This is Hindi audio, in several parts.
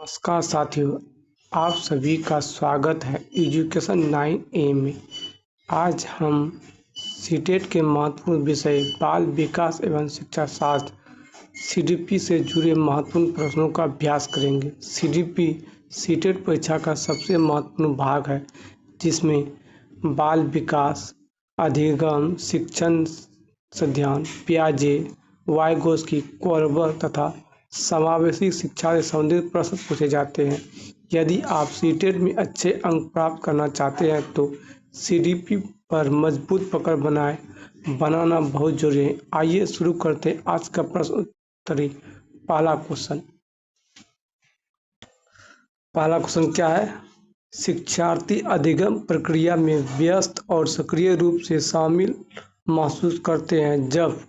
नमस्कार साथियों, आप सभी का स्वागत है एजुकेशन 9A में। आज हम सीटेट के महत्वपूर्ण विषय बाल विकास एवं शिक्षा शास्त्र सीडीपी से जुड़े महत्वपूर्ण प्रश्नों का अभ्यास करेंगे। सीडीपी सीटेट परीक्षा का सबसे महत्वपूर्ण भाग है, जिसमें बाल विकास, अधिगम, शिक्षण अध्ययन, पियाजे, वाइगोत्स्की, कोल्बर तथा समावेशी शिक्षा से संबंधित प्रश्न पूछे जाते हैं। यदि आप सीटेट में अच्छे अंक प्राप्त करना चाहते हैं तो सीडीपी पर मजबूत पकड़ बनाना बहुत जरूरी है। आइए शुरू करते हैं आज का प्रश्न उत्तरी। पहला क्वेश्चन क्या है? शिक्षार्थी अधिगम प्रक्रिया में व्यस्त और सक्रिय रूप से शामिल महसूस करते हैं जब।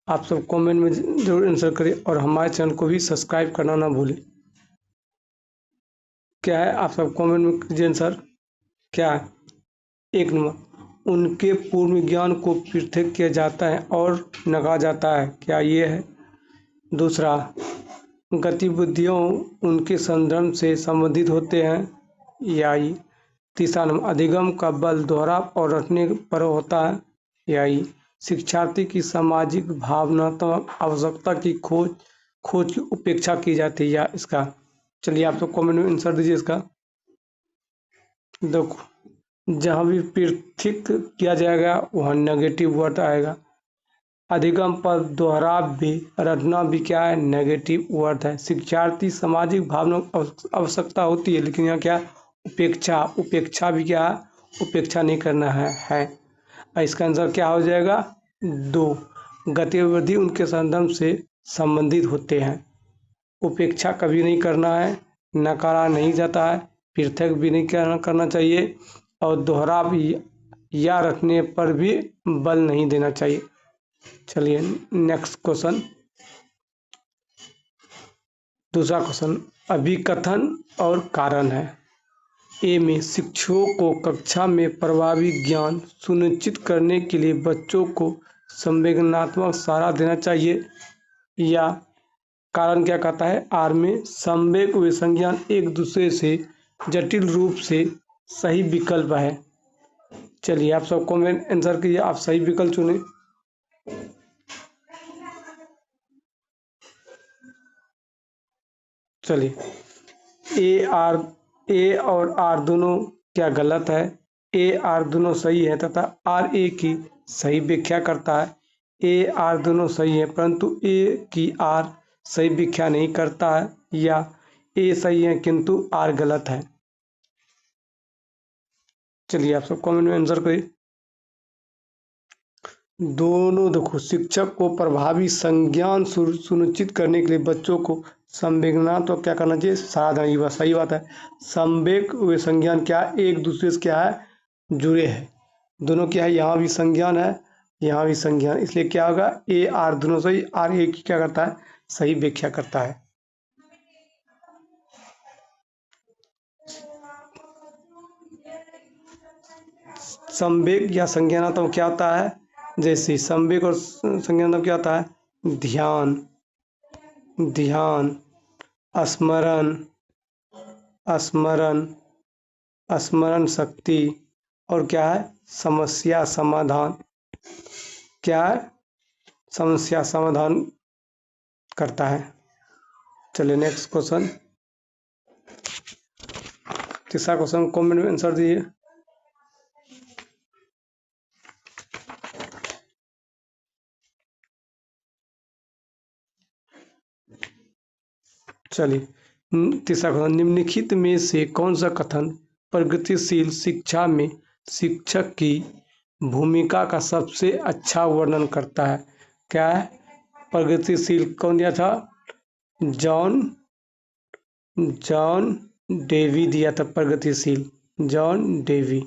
आप सब कमेंट में जरूर आंसर करें और हमारे चैनल को भी सब्सक्राइब करना ना भूलें। क्या है? आप सब कमेंट में कीजिए आंसर। क्या है? 1 नंबर, उनके पूर्व ज्ञान को पृथक किया जाता है और नकारा जाता है। क्या ये है? दूसरा, गतिविधियों उनके संदर्भ से संबंधित होते हैं। या ई। तीसरा नंबर, अधिगम का बल दोहराव और रटने पर होता है। या ई। शिक्षार्थी की सामाजिक भावनात्मक आवश्यकता की खोज की उपेक्षा की जाती है। या इसका। चलिए आप सब कमेंट में आंसर दीजिए इसका। देखो, जहाँ भी पृथक किया जाएगा वहाँ नेगेटिव वर्ड आएगा। अधिगम पर दोहराव भी, रटना भी क्या है? नेगेटिव वर्ड है। शिक्षार्थी सामाजिक भावना आवश्यकता होती है, लेकिन यहाँ क्या? उपेक्षा भी क्या है? उपेक्षा नहीं करना है। इसका आंसर क्या हो जाएगा? 2, गतिविधि उनके संदर्भ से संबंधित होते हैं। उपेक्षा कभी नहीं करना है, नकारा नहीं जाता है, पृथक भी नहीं करना चाहिए और दोहराव या रखने पर भी बल नहीं देना चाहिए। चलिए नेक्स्ट क्वेश्चन। दूसरा क्वेश्चन अभिकथन और कारण है। ए में शिक्षकों को कक्षा में प्रभावी ज्ञान सुनिश्चित करने के लिए बच्चों को संवेदनात्मक सहारा देना चाहिए। या कारण क्या कहता है? आर में संवेग व संज्ञान एक दूसरे से जटिल रूप से सही विकल्प है। चलिए आप सब कमेंट आंसर कीजिए, आप सही विकल्प चुने। चलिए ए और आर दोनों क्या गलत है? ए आर दोनों सही है तथा आर ए की सही व्याख्या करता है। ए आर दोनों सही है परंतु ए की आर सही व्याख्या नहीं करता है। या ए सही है किंतु आर गलत है। चलिए आप सब कमेंट में आंसर करिए। दोनों देखो, शिक्षक को प्रभावी संज्ञान सुनिश्चित करने के लिए बच्चों को संवेदना तो क्या करना चाहिए? साधन। ये सही बात है। संवेग व संज्ञान क्या है? एक दूसरे से क्या है? जुड़े हैं। दोनों क्या है? यहाँ भी संज्ञान है, यहाँ भी संज्ञान, इसलिए क्या होगा? ए आर दोनों सही। आर ए की क्या करता है? सही व्याख्या करता है। संवेग या संज्ञानात्मक क्या होता है? जैसे संवेग और संज्ञानात्मक क्या होता है? ध्यान, स्मरण शक्ति और क्या है? समस्या समाधान। क्या है? समस्या समाधान करता है। चलिए नेक्स्ट क्वेश्चन। तीसरा क्वेश्चन कमेंट में आंसर दीजिए। चलिए तीसरा क्वेश्चन, निम्नलिखित में से कौन सा कथन प्रगतिशील शिक्षा में शिक्षक की भूमिका का सबसे अच्छा वर्णन करता है? क्या है? प्रगतिशील कौन दिया था? जॉन डेवी दिया था प्रगतिशील। जॉन डेवी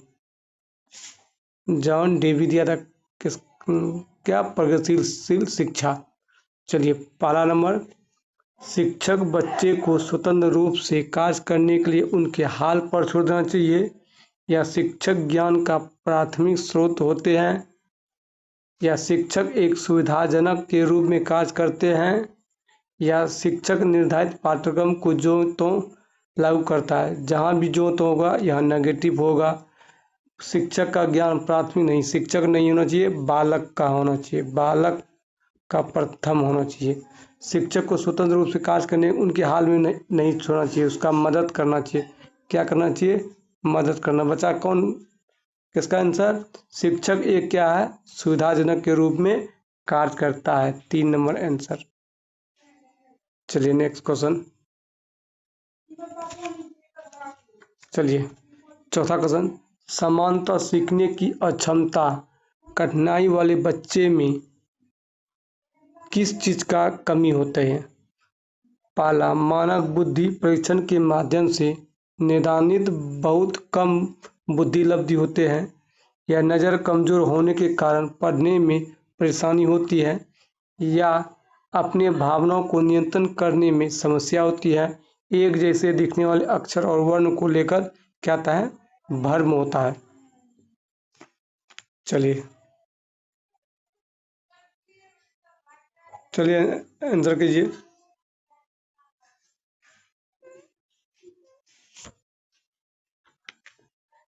दिया था किस? क्या? प्रगतिशील शिक्षा। चलिए पहला नंबर, शिक्षक बच्चे को स्वतंत्र रूप से कार्य करने के लिए उनके हाल पर छोड़ देना चाहिए। या शिक्षक ज्ञान का प्राथमिक स्रोत होते हैं। या शिक्षक एक सुविधाजनक के रूप में कार्य करते हैं। या शिक्षक निर्धारित पाठ्यक्रम को जो तो लागू करता है। जहाँ भी जो तो होगा यहाँ नेगेटिव होगा। शिक्षक का ज्ञान प्राथमिक नहीं, शिक्षक नहीं होना चाहिए, बालक का होना चाहिए, बालक का प्रथम होना चाहिए। शिक्षक को स्वतंत्र रूप से कार्य करने उनके हाल में नहीं छोड़ना चाहिए, उसका मदद करना चाहिए। क्या करना चाहिए? मदद करना। बचा कौन? किसका आंसर? शिक्षक एक क्या है? सुविधाजनक के रूप में कार्य करता है। 3 नंबर आंसर। चलिए नेक्स्ट क्वेश्चन। चलिए चौथा क्वेश्चन। समानता सीखने की अक्षमता कठिनाई वाले बच्चे में किस चीज का कमी होते हैं? पहला, मानव बुद्धि परीक्षण के माध्यम से निदानित बहुत कम बुद्धिलब्धि होते हैं, या नज़र कमजोर होने के कारण पढ़ने में परेशानी होती है, या अपने भावनाओं को नियंत्रण करने में समस्या होती है, एक जैसे दिखने वाले अक्षर और वर्ण को लेकर क्या होता है? भ्रम होता है। चलिए आंसर कीजिए।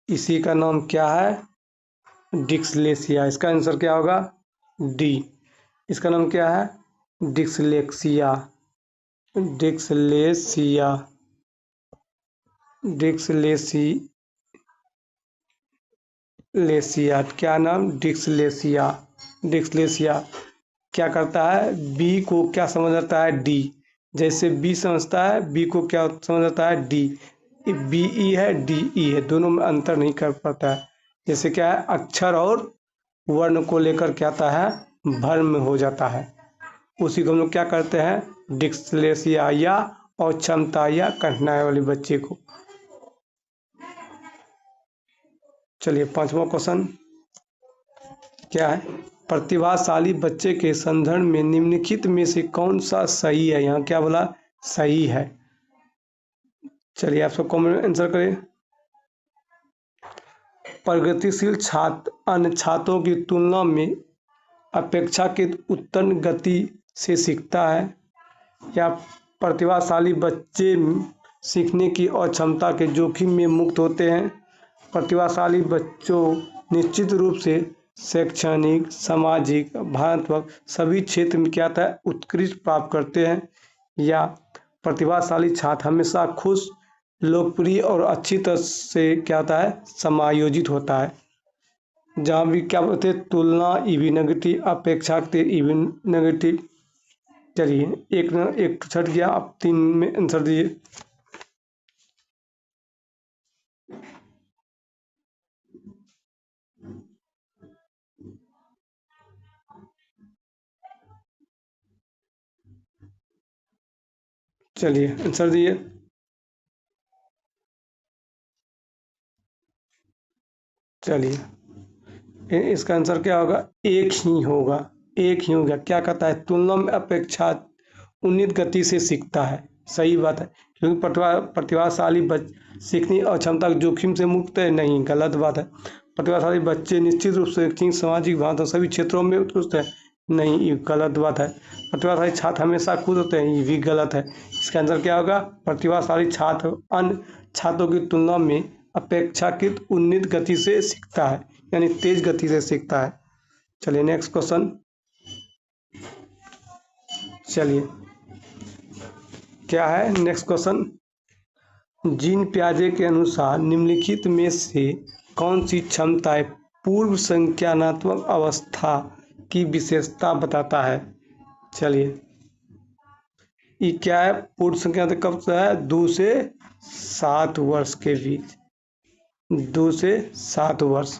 इसी का नाम क्या है? डिस्लेक्सिया। इसका आंसर क्या होगा? डी। इसका नाम क्या है? डिस्लेक्सिया। डिस्लेक्सिया। डिस्लेक्सिया क्या नाम? डिस्लेक्सिया। डिस्लेक्सिया क्या करता है? बी को क्या समझ आता है? डी। जैसे बी समझता है, बी को क्या समझ आता है? डी। बी ई है, डी ई है, दोनों में अंतर नहीं कर पाता है। जैसे क्या है? अक्षर और वर्ण को लेकर क्या आता है? भ्रम हो जाता है। उसी को हम लोग क्या करते हैं? डिस्लेक्सिया या अक्षमता या कठिनाई वाले बच्चे को। चलिए पांचवा क्वेश्चन क्या है? प्रतिभाशाली बच्चे के संदर्भ में निम्नलिखित में से कौन सा सही है? यहाँ क्या बोला? सही है। चलिए आप सब कमेंट आंसर करें। प्रगतिशील छात्र अन्य छात्रों की तुलना में अपेक्षाकृत उत्तम गति से सीखता है, या प्रतिभाशाली बच्चे सीखने की अक्षमता के जोखिम में मुक्त होते हैं। प्रतिभाशाली बच्चों निश्चित रूप से शैक्षणिक, सामाजिक, भावनात्मक सभी क्षेत्र में क्या आता है? उत्कृष्ट प्राप्त करते हैं, या प्रतिभाशाली छात्र हमेशा खुश, लोकप्रिय और अच्छी तरह से क्या होता है? समायोजित होता है। जहाँ भी क्या बोलते हैं? तुलना ईवी नेगेटिव, अपेक्षाकृत ईवी नेगेटिव। चलिए एक छट गया, आप 3 में आंसर दिए। चलिए आंसर दिए। चलिए इसका आंसर क्या होगा? एक ही होगा। एक ही होगा। क्या कहता है? तुलना में अपेक्षा उन्नत गति से सीखता है। सही बात है, क्योंकि प्रतिभाशाली सीखने और क्षमता के जोखिम से मुक्त है नहीं, गलत बात है। प्रतिभाशाली बच्चे निश्चित रूप से शैक्षणिक, सामाजिक, भावना सभी क्षेत्रों में उत्कृष्ट है नहीं, ये गलत बात है। प्रतिभाशाली छात्र हमेशा खुश होते हैं, ये भी गलत है। इसका आंसर क्या होगा? प्रतिभाशाली छात्र अन्य छात्रों की तुलना में अपेक्षाकृत उन्नत गति से सीखता है, यानी तेज गति से सीखता है। चलिए नेक्स्ट क्वेश्चन। चलिए क्या है नेक्स्ट क्वेश्चन? जीन पियाजे के अनुसार निम्नलिखित में से कौन सी क्षमताएं पूर्व संज्ञानात्मक अवस्था की विशेषता बताता है? चलिए ये क्या है? पूर्व संज्ञानात्मक कब से है? 2 से 7 वर्ष के बीच। 2 से 7 वर्ष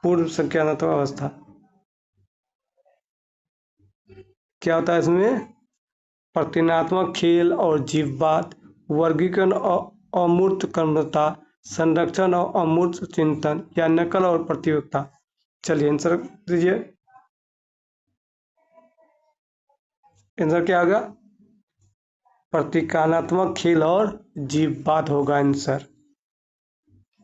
पूर्व संज्ञानात्मक अवस्था। क्या होता है इसमें? प्रतीकात्मक खेल और जीववाद, वर्गीकरण और अमूर्त कर्मता, संरक्षण और अमूर्त चिंतन, या नकल और प्रतियोगिता। चलिए आंसर दीजिए। आंसर क्या होगा? प्रतीकात्मक खेल और जीववाद होगा आंसर।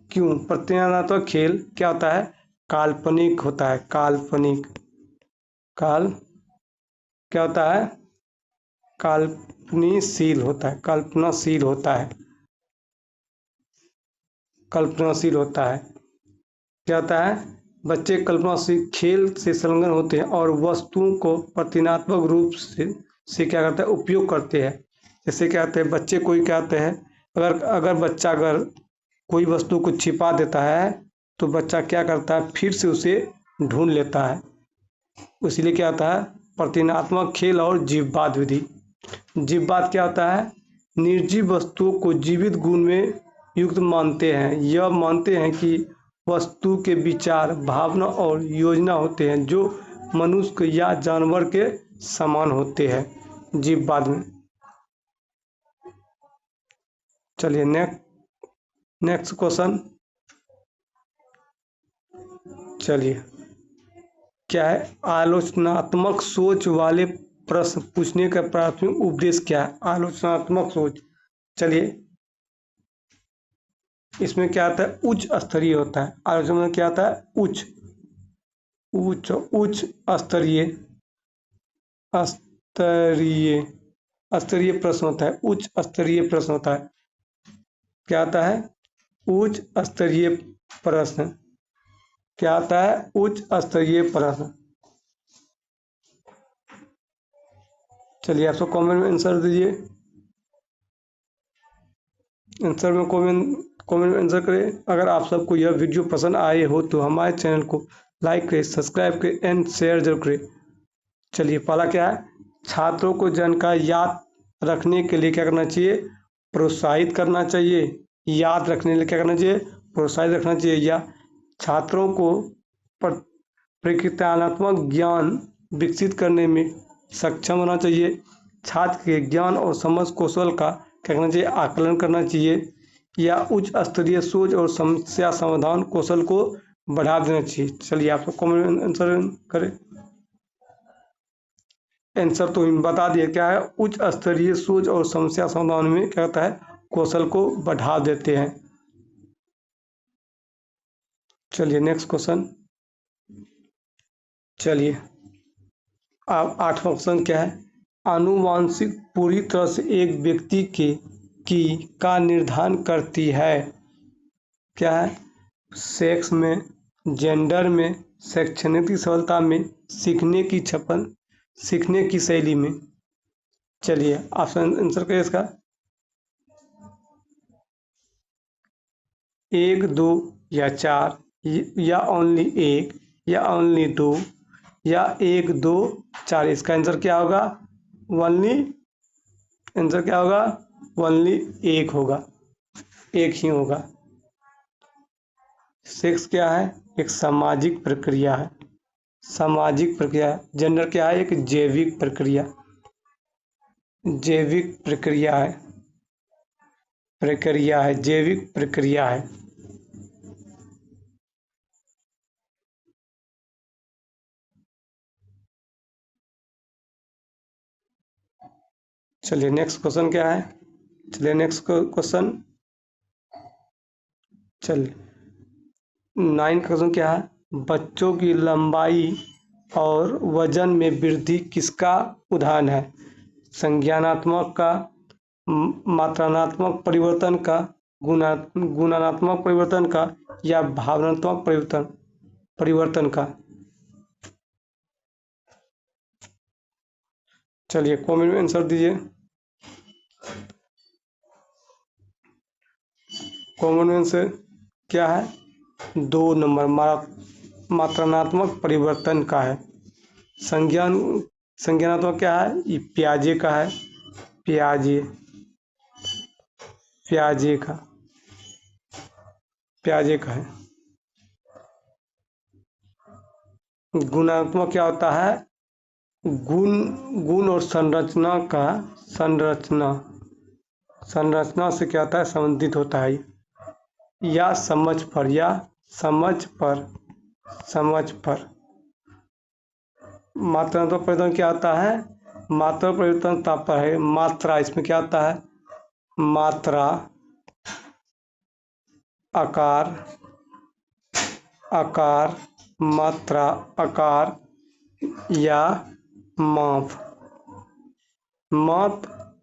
क्यों? प्रतीकात्मक खेल क्या होता है? काल्पनिक होता है। काल्पनिक क्या होता है? कल्पनाशील होता है, कल्पनाशील होता है, कल्पनाशील होता है। क्या होता है? बच्चे कल्पनाशील खेल से संलग्न होते हैं और वस्तुओं को प्रतीकात्मक रूप से क्या करते हैं, उपयोग करते हैं। जैसे क्या कहते हैं, बच्चे कोई क्या कहते हैं, अगर बच्चा अगर कोई वस्तु को छिपा देता है तो बच्चा क्या करता है, फिर से उसे ढूंढ लेता है। इसीलिए क्या होता है, प्रतीकात्मक खेल और जीववाद विधि। जीववाद क्या होता है, निर्जीव वस्तुओं को जीवित गुण में युक्त मानते हैं। यह मानते हैं कि वस्तु के विचार, भावना और योजना होते हैं जो मनुष्य या जानवर के समान होते हैं जीववाद में। चलिए नेक्स्ट क्वेश्चन। चलिए क्या है, आलोचनात्मक सोच वाले प्रश्न पूछने का प्राथमिक उद्देश्य क्या है? आलोचनात्मक सोच। चलिए इसमें क्या आता है, उच्च स्तरीय होता है। आलोचना में क्या आता है, उच्च स्तरीय स्तरीय स्तरीय प्रश्न होता है, उच्च स्तरीय प्रश्न होता है। क्या आता है, उच्च स्तरीय प्रश्न। क्या आता है, उच्च स्तरीय प्रश्न। चलिए आप सब कमेंट में आंसर दीजिए, आंसर में कमेंट में आंसर करें। अगर आप सबको यह वीडियो पसंद आए हो तो हमारे चैनल को लाइक करें, सब्सक्राइब करें एंड शेयर जरूर करें। चलिए पहला क्या है, छात्रों को जानकारी याद रखने के लिए क्या करना चाहिए, प्रोत्साहित करना चाहिए। याद रखने के लिए क्या करना चाहिए, प्रोत्साहित रखना चाहिए। या छात्रों को प्रकृत्यात्मक ज्ञान विकसित करने में सक्षम होना चाहिए। छात्र के ज्ञान और समझ कौशल का क्या करना चाहिए, आकलन करना चाहिए। या उच्च स्तरीय सोच और समस्या समाधान कौशल को बढ़ा देना चाहिए। चलिए आप सब कमेंट आंसर करें। आंसर तो बता दिए, क्या है, उच्च स्तरीय सोच और समस्या समाधान में क्या होता है, कौशल को बढ़ा देते हैं। चलिए नेक्स्ट क्वेश्चन। चलिए अब 8वां क्वेश्चन क्या है, आनुवांशिक पूरी तरह से एक व्यक्ति की का निर्धारण करती है। क्या है, सेक्स में, जेंडर में, शैक्षणिक सफलता में, सीखने की शैली में। चलिए ऑप्शन आंसर करिए इसका। 1, 2 या 4, या ओनली 1, या ओनली 2, या 1, 2, 4। इसका आंसर क्या होगा, ओनली, आंसर क्या होगा, ओनली 1 होगा, 1 ही होगा। सेक्स क्या है, एक सामाजिक प्रक्रिया है, सामाजिक प्रक्रिया। जेंडर क्या है, एक जैविक प्रक्रिया, जैविक प्रक्रिया है, जैविक प्रक्रिया है। चलिए नेक्स्ट क्वेश्चन क्या है, चलिए नेक्स्ट क्वेश्चन। चलिए 9 का क्वेश्चन क्या है, बच्चों की लंबाई और वजन में वृद्धि किसका उदाहरण है? संज्ञानात्मक का, मात्रात्मक परिवर्तन का, गुणात्मक परिवर्तन का, या भावनात्मक परिवर्तन का। चलिए कमेंट में आंसर दीजिए, कमेंट में आंसर क्या है, 2 नंबर मात्रात्मक परिवर्तन का है। संज्ञानात्मक क्या है, ये पियाजे का है, पियाजे का है। गुणात्मक क्या होता है, गुण और संरचना का, संरचना से क्या होता है, संबंधित होता है। या समझ पर। मात्रात्मक परिवर्तन क्या होता है, मात्रा परिवर्तन तात्पर्य है मात्रा। इसमें क्या होता है, मात्रा, आकार, मात्रा, आकार या माप। माप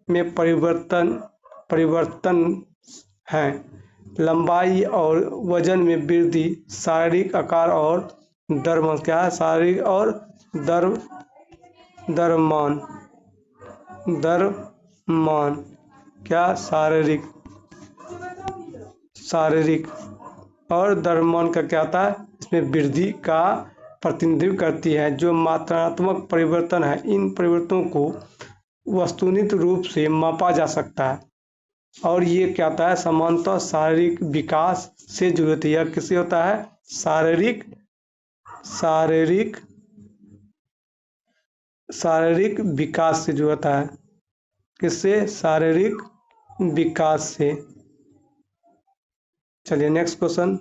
में परिवर्तन है, लंबाई और वजन में वृद्धि, शारीरिक आकार और द्रव्यमान। क्या है? शारीरिक और द्रव्यमान। क्या? शारीरिक और द्रव्यमान का क्या होता है? इसमें वृद्धि का प्रतिनिधित्व करती है। जो मात्रात्मक परिवर्तन है, इन परिवर्तनों को वस्तुनिष्ठ रूप से मापा जा सकता है और ये क्या होता है? सामान्यतः शारीरिक विकास से जुड़ी होती है। यह किससे होता है? शारीरिक विकास से जुड़ा होता है। किससे? शारीरिक विकास से। चलिए नेक्स्ट क्वेश्चन।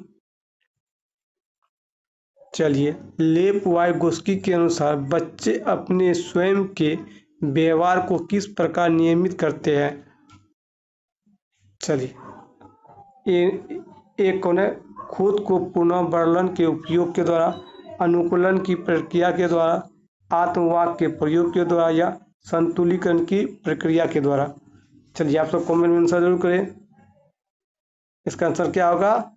चलिए, लेप वाइगोस्की के अनुसार बच्चे अपने स्वयं के व्यवहार को किस प्रकार नियमित करते हैं? चलिए, एक कौन है? खुद को पुनः वर्णन के उपयोग के द्वारा, अनुकूलन की प्रक्रिया के द्वारा, आत्मवाक के प्रयोग के द्वारा या संतुलीकरण की प्रक्रिया के द्वारा। चलिए, आप सब कमेंट में आंसर जरूर करें। इसका आंसर क्या होगा?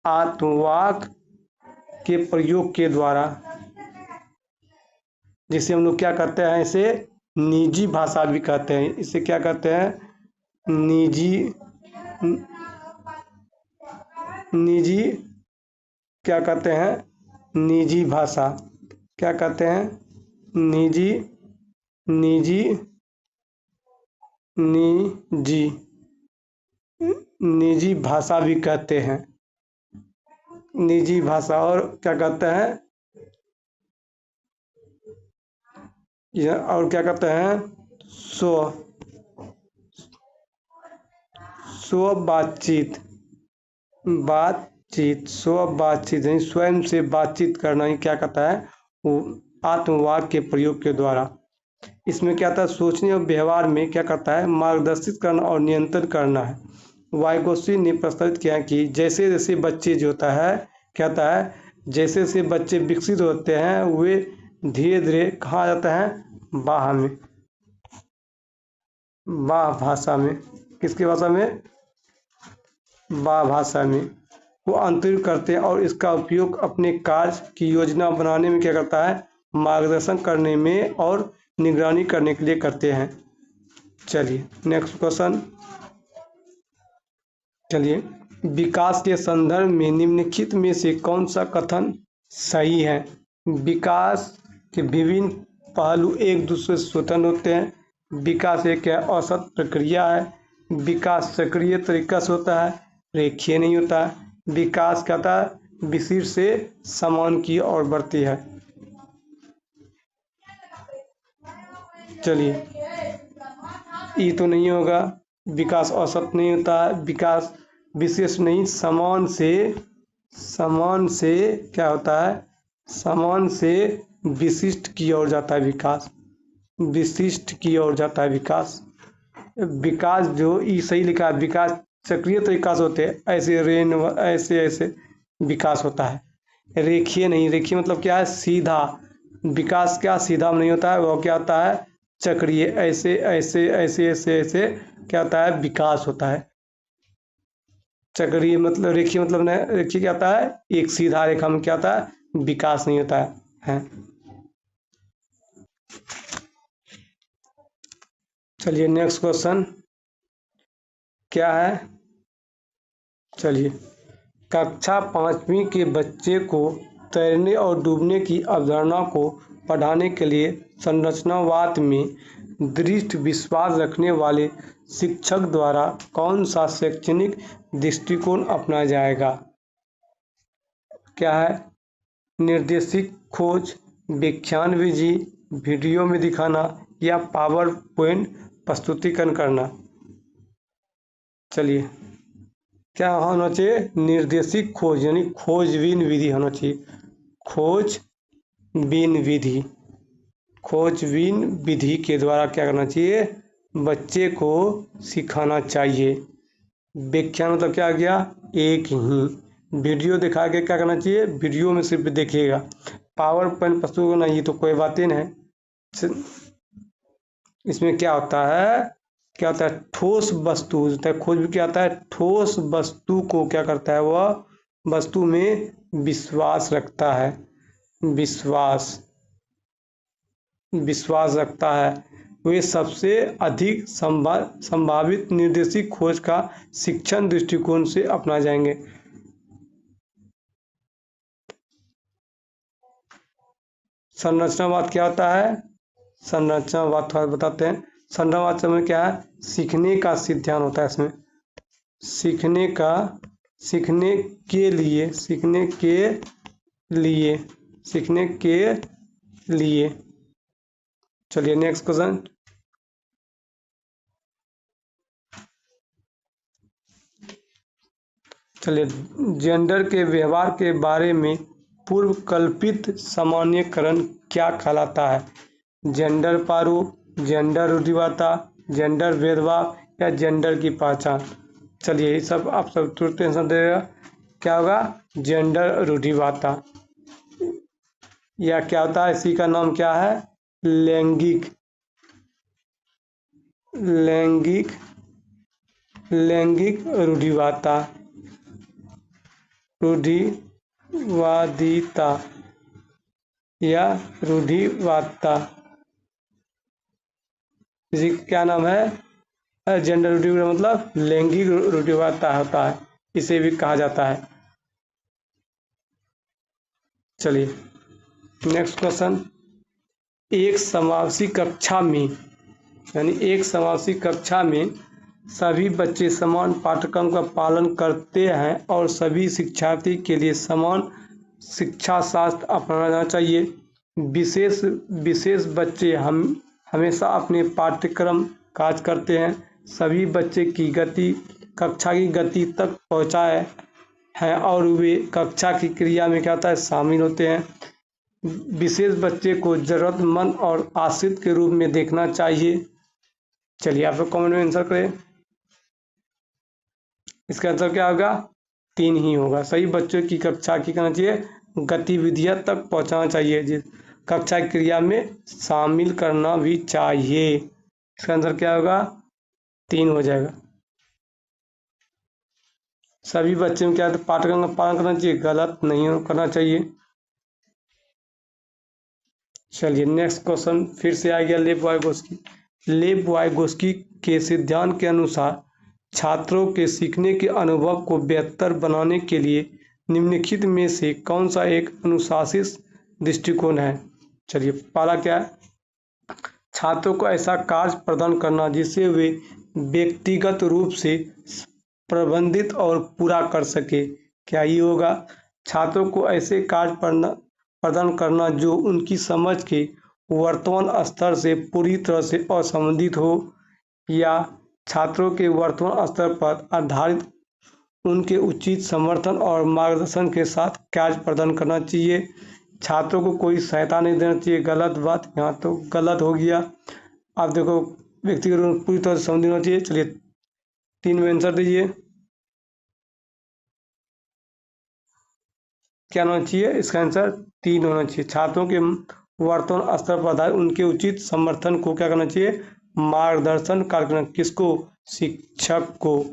आत्मवाक के प्रयोग के द्वारा, जिसे हम लोग क्या कहते हैं? इसे निजी भाषा भी कहते हैं। इसे क्या कहते हैं? निजी क्या कहते हैं? निजी भाषा। क्या कहते हैं? निजी भाषा भी कहते हैं। निजी भाषा। और क्या कहते हैं? और क्या कहते हैं? स्व बातचीत, यानी स्वयं से बातचीत करना ही क्या कहता है? वो आत्मवाक के प्रयोग के द्वारा। इसमें क्या था? सोचने और व्यवहार में क्या करता है? मार्गदर्शित करना और नियंत्रण करना है। वाइगोस्की ने प्रस्तावित किया कि जैसे जैसे बच्चे जो होता है, क्या होता है? जैसे जैसे बच्चे विकसित होते हैं, वे धीरे धीरे कहाँ आ जाते हैं? वाह भाषा में। किसकी भाषा में? वाह भाषा में वो अंतरित करते हैं और इसका उपयोग अपने कार्य की योजना बनाने में क्या करता है? मार्गदर्शन करने में और निगरानी करने के लिए करते हैं। चलिए नेक्स्ट क्वेश्चन। चलिए, विकास के संदर्भ में निम्नलिखित में से कौन सा कथन सही है? विकास के विभिन्न पहलू एक दूसरे से स्वतंत्र होते हैं। विकास एक औसत प्रक्रिया है। विकास चक्रीय तरीका से होता है, रेखीय नहीं होता है। विकास कहता है विशिष्ट से समान की ओर बढ़ती है। चलिए, ये तो नहीं होगा। विकास औसत नहीं होता है। विकास विशेष नहीं, समान से क्या होता है? समान से विशिष्ट की ओर जाता है। विकास विशिष्ट की ओर जाता है। विकास जो ई सही लिखा है, विकास चक्रीय तरीका से होते हैं, ऐसे विकास होता है। रेखीय नहीं, रेखीय मतलब क्या है? सीधा। विकास क्या सीधा नहीं होता है, वो क्या होता है? चक्रीय। ऐसे क्या होता है? विकास होता है। चक्रीय मतलब, रेखीय मतलब नहीं। रेखीय क्या होता है? एक सीधा रेखा में क्या होता है? विकास नहीं होता है। चलिए नेक्स्ट क्वेश्चन क्या है? चलिए, कक्षा 5वीं के बच्चे को तैरने और डूबने की अवधारणा को पढ़ाने के लिए संरचनावाद में दृढ़ विश्वास रखने वाले शिक्षक द्वारा कौन सा शैक्षणिक दृष्टिकोण अपनाया जाएगा? क्या है? निर्देशित खोज, व्याख्यान विधि, वीडियो में दिखाना या पावर पॉइंट प्रस्तुतिकरण करना। चलिए, क्या होना चाहिए? निर्देशित खोज, यानी खोजबीन विधि होना चाहिए। खोजबीन विधि के द्वारा क्या करना चाहिए? बच्चे को सिखाना चाहिए। व्याख्यान मतलब क्या आ गया? एक ही। वीडियो दिखा के क्या करना चाहिए? वीडियो में सिर्फ देखिएगा। पावर पॉइंट प्रस्तुत करना, ये तो कोई बात ही नहीं। इसमें क्या होता है, ठोस वस्तु होता है। खोज में क्या आता है, ठोस वस्तु को क्या करता है, वह वस्तु में विश्वास रखता है, विश्वास विश्वास रखता है। वे सबसे अधिक संभावित निर्देशित खोज का शिक्षण दृष्टिकोण से अपना जाएंगे। संरचनावाद क्या होता है, संरचनावाद थोड़ा बताते हैं। संरचनावाद में क्या है, सीखने का सिद्धांत होता है। इसमें सीखने का, सीखने के लिए, सीखने के लिए, सीखने के लिए। चलिए नेक्स्ट क्वेश्चन। चलिए, जेंडर के व्यवहार के बारे में पूर्व कल्पित सामान्यकरण क्या कहलाता है? जेंडर प्रारूप, जेंडर रूढ़िवादिता, जेंडर भेदभाव या जेंडर की पहचान। चलिए ये सब आप सब तुरंत आंसर देगा, क्या होगा, जेंडर रूढ़िवादिता। या क्या होता है, इसी का नाम क्या है, लैंगिक, लैंगिक, लैंगिक रूढ़िवादिता, रूढ़िवादिता या रूढ़िवादिता, इसी क्या नाम है, जेंडर रूढ़िवादिता, मतलब लैंगिक रूढ़िवादिता होता है, इसे भी कहा जाता है। चलिए नेक्स्ट क्वेश्चन। एक समावेशी कक्षा में, यानी एक समावेशी कक्षा में सभी बच्चे समान पाठ्यक्रम का पालन करते हैं और सभी शिक्षार्थी के लिए समान शिक्षा शास्त्र अपनाना चाहिए। विशेष बच्चे हमेशा अपने पाठ्यक्रम काज करते हैं। सभी बच्चे की गति कक्षा की गति तक पहुँचाए हैं और वे कक्षा की क्रिया में क्या होता है, शामिल होते हैं। विशेष बच्चे को जरूरतमंद और आश्रित के रूप में देखना चाहिए। चलिए आप लोग कमेंट में आंसर करें, इसका आंसर क्या होगा, 3 ही होगा। सही बच्चों की कक्षा की करना चाहिए, गतिविधियां तक पहुंचाना चाहिए, जिस कक्षा की क्रिया में शामिल करना भी चाहिए। इसका आंसर क्या होगा, 3 हो जाएगा। सभी बच्चे में क्या पाठ्यक्रम का पालन करना चाहिए, गलत नहीं करना चाहिए। चलिए नेक्स्ट क्वेश्चन फिर से आ गया लेब-वाइगोस्की। लेब-वाइगोस्की के सिद्धांत के अनुसार छात्रों के सीखने के अनुभव को बेहतर बनाने के लिए निम्नलिखित में से कौन सा एक अनुशासित दृष्टिकोण है? चलिए पहला क्या है, छात्रों को ऐसा कार्य प्रदान करना जिसे वे व्यक्तिगत रूप से प्रबंधित और पूरा कर सके। क्या ये होगा, छात्रों को ऐसे कार्य प्रदान करना जो उनकी समझ के वर्तमान स्तर से पूरी तरह से असंबंधित हो, या छात्रों के वर्तमान स्तर पर आधारित उनके उचित समर्थन और मार्गदर्शन के साथ कार्य प्रदान करना चाहिए। छात्रों को कोई सहायता नहीं देना चाहिए, गलत बात, यहाँ तो गलत हो गया। आप देखो व्यक्तिगत रूप पूरी तरह से संबंधित होना चाहिए। चलिए 3 में आंसर दीजिए, क्या होना चाहिए, इसका आंसर 3 होना चाहिए। छात्रों के वर्तमान स्तर पर आधारित उनके उचित समर्थन को क्या करना चाहिए, मार्गदर्शन करना। किसको, शिक्षक को,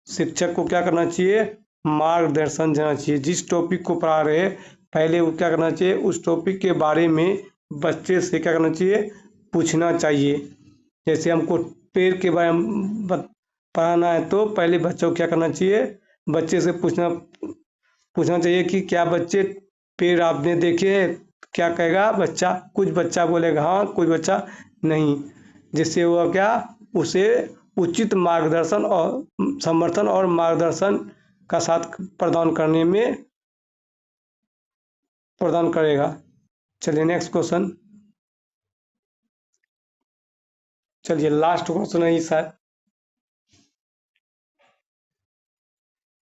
शिक्षक को क्या करना चाहिए, मार्गदर्शन देना चाहिए। जिस टॉपिक को पढ़ा रहे पहले वो क्या करना चाहिए, उस टॉपिक के बारे में बच्चे से क्या करना चाहिए, पूछना चाहिए। जैसे हमको पेड़ के बारे में पढ़ाना है तो पहले बच्चों को क्या करना चाहिए, बच्चे से पूछना चाहिए कि क्या बच्चे पेड़ आपने देखे हैं, क्या कहेगा बच्चा, कुछ बच्चा बोलेगा हाँ, कुछ बच्चा नहीं, जिससे वह क्या उसे उचित मार्गदर्शन और समर्थन और मार्गदर्शन का साथ प्रदान करने में प्रदान करेगा। चलिए नेक्स्ट क्वेश्चन। चलिए लास्ट क्वेश्चन है शायद।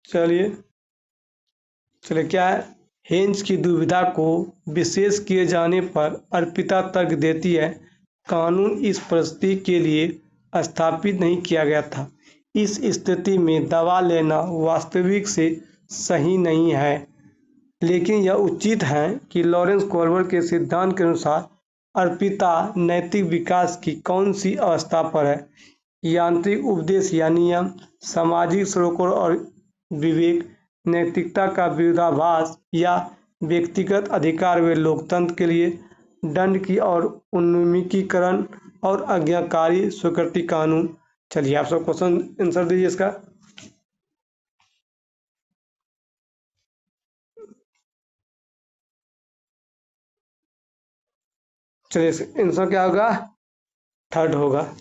चलिए क्या है, हेंज की दुविधा को विशेष किए जाने पर अर्पिता तर्क देती है, कानून इस परिस्थिति के लिए स्थापित नहीं किया गया था। इस स्थिति में दवा लेना वास्तविक से सही नहीं है, लेकिन यह उचित है कि लॉरेंस कोल्बर के सिद्धांत के अनुसार अर्पिता नैतिक विकास की कौन सी अवस्था पर है? यांत्रिक उपदेश या नियम, सामाजिक सरोकार और विवेक, नैतिकता का विरोधाभास या व्यक्तिगत अधिकार व लोकतंत्र के लिए दंड की और उन्मुखीकरण और आज्ञाकारी स्वीकृति कानून। चलिए आप सब क्वेश्चन आंसर दीजिए इसका। चलिए आंसर क्या होगा? थर्ड होगा।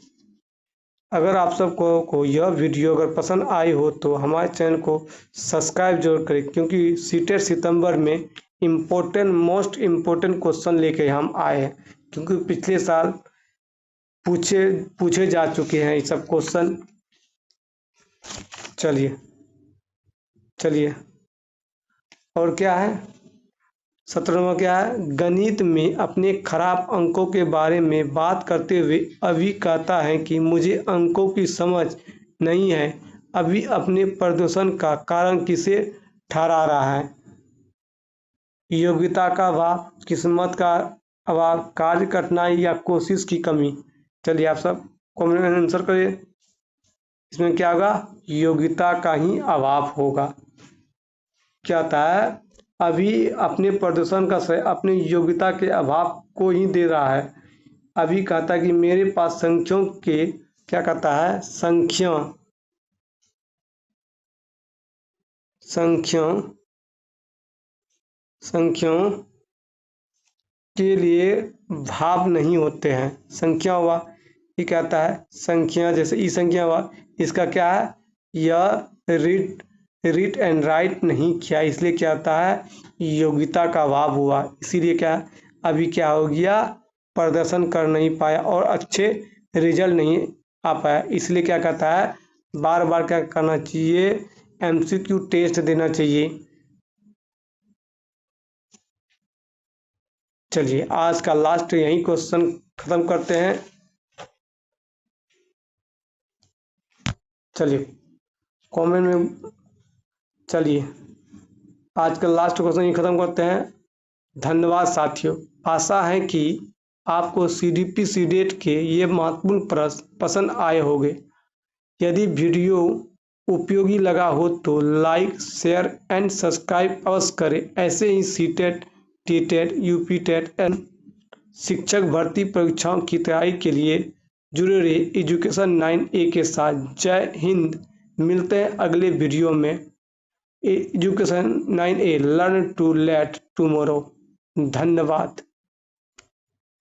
अगर आप सबको यह वीडियो अगर पसंद आई हो तो हमारे चैनल को सब्सक्राइब जरूर करें, क्योंकि सीटेट सितंबर में मोस्ट इम्पोर्टेंट क्वेश्चन लेके हम आए हैं, क्योंकि पिछले साल पूछे जा चुके हैं ये सब क्वेश्चन। चलिए और क्या है? 17वां क्या है? गणित में अपने खराब अंकों के बारे में बात करते हुए अभी कहता है कि मुझे अंकों की समझ नहीं है। अभी अपने प्रदर्शन का कारण किसे ठहरा रहा है? योग्यता का अभाव, किस्मत का अभाव, कार्य कठिनाई या कोशिश की कमी। चलिए आप सब कमेंट में आंसर करिए। इसमें क्या होगा? योग्यता का ही अभाव होगा। क्या होता है? अभी अपने प्रदर्शन का श्रेय अपनी योग्यता के अभाव को ही दे रहा है। अभी कहता है कि मेरे पास संख्याओं के क्या कहता है? संख्याओं के लिए भाव नहीं होते हैं। संख्या हुआ, ये कहता है संख्या, जैसे ई संख्या हुआ, इसका क्या है? यह रीड एंड राइट नहीं किया, इसलिए क्या होता है? योग्यता का अभाव हुआ। इसीलिए क्या अभी क्या हो गया? प्रदर्शन कर नहीं पाया और अच्छे रिजल्ट नहीं आ पाया। इसलिए क्या कहता है? बार बार क्या करना चाहिए? एमसीक्यू टेस्ट देना चाहिए। चलिए आज का लास्ट यही क्वेश्चन खत्म करते हैं। चलिए कमेंट में, चलिए आज का लास्ट क्वेश्चन ही खत्म करते हैं। धन्यवाद साथियों। आशा है कि आपको सीडीपी सीडेट के ये महत्वपूर्ण प्रश्न पसंद आए होंगे। यदि वीडियो उपयोगी लगा हो तो लाइक, शेयर एंड सब्सक्राइब अवश्य करें। ऐसे ही सीटेट, टीटेट, यूपीटेट एंड शिक्षक भर्ती परीक्षाओं की तैयारी के लिए जुड़े रहिए एजुकेशन 9A के साथ। जय हिंद। मिलते हैं अगले वीडियो में। Education 9A, learn to lead tomorrow. धन्यवाद।